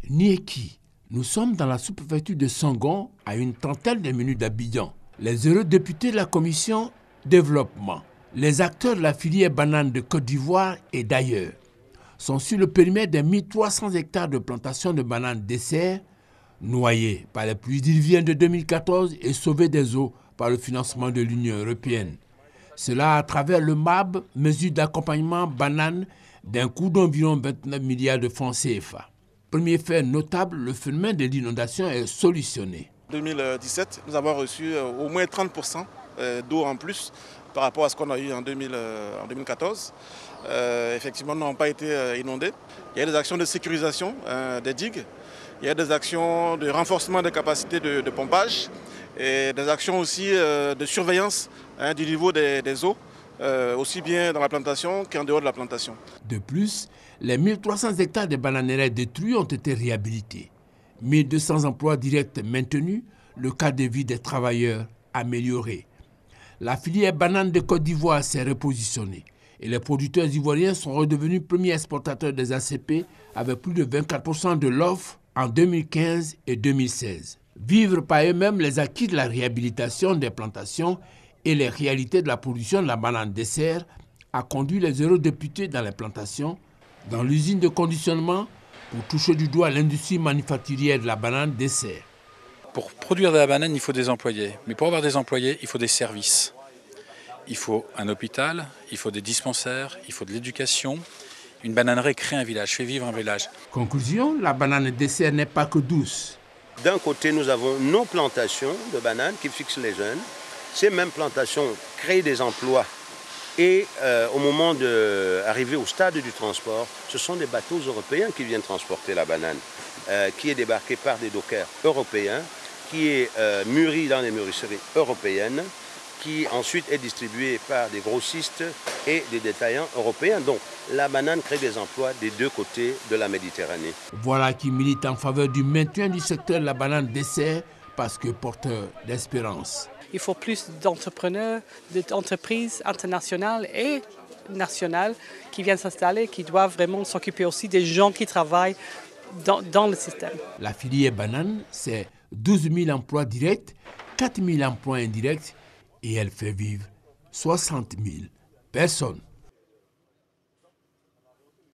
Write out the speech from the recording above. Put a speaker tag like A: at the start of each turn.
A: Nieki, nous sommes dans la sous-préfecture de Sangon, à une trentaine de minutes d'Abidjan. Les heureux députés de la commission développement, les acteurs de la filière banane de Côte d'Ivoire et d'ailleurs, sont sur le périmètre des 1300 hectares de plantations de bananes dessert, noyés par les pluies diluviennes de 2014 et sauvés des eaux par le financement de l'Union européenne. Cela à travers le MAB, mesure d'accompagnement banane d'un coût d'environ 29 milliards de francs CFA. Premier fait notable, le phénomène de l'inondation est solutionné.
B: En 2017, nous avons reçu au moins 30% d'eau en plus par rapport à ce qu'on a eu en 2014. Effectivement, nous n'avons pas été inondés. Il y a des actions de sécurisation des digues, il y a des actions de renforcement des capacités de pompage et des actions aussi de surveillance du niveau des eaux, aussi bien dans la plantation qu'en dehors de la plantation.
A: De plus, les 1300 hectares de bananeraies détruits ont été réhabilités. 1200 emplois directs maintenus, le cadre de vie des travailleurs amélioré. La filière banane de Côte d'Ivoire s'est repositionnée et les producteurs ivoiriens sont redevenus premiers exportateurs des ACP avec plus de 24% de l'offre en 2015 et 2016. Vivre par eux-mêmes les acquis de la réhabilitation des plantations et les réalités de la production de la banane dessert a conduit les eurodéputés dans les plantations, dans l'usine de conditionnement, pour toucher du doigt l'industrie manufacturière de la banane dessert.
C: Pour produire de la banane, il faut des employés. Mais pour avoir des employés, il faut des services. Il faut un hôpital, il faut des dispensaires, il faut de l'éducation. Une bananerie crée un village, fait vivre un village.
A: Conclusion, la banane dessert n'est pas que douce.
D: D'un côté, nous avons nos plantations de bananes qui fixent les jeunes. Ces mêmes plantations créent des emplois. Et au moment d'arriver au stade du transport, ce sont des bateaux européens qui viennent transporter la banane, qui est débarquée par des dockers européens, qui est mûrie dans les mûrisseries européennes, qui ensuite est distribuée par des grossistes et des détaillants européens. Donc la banane crée des emplois des deux côtés de la Méditerranée.
A: Voilà qui milite en faveur du maintien du secteur de la banane dessert parce que porteur d'espérance.
E: Il faut plus d'entrepreneurs, d'entreprises internationales et nationales qui viennent s'installer, qui doivent vraiment s'occuper aussi des gens qui travaillent dans le système.
A: La filière banane, c'est 12 000 emplois directs, 4 000 emplois indirects et elle fait vivre 60 000 personnes.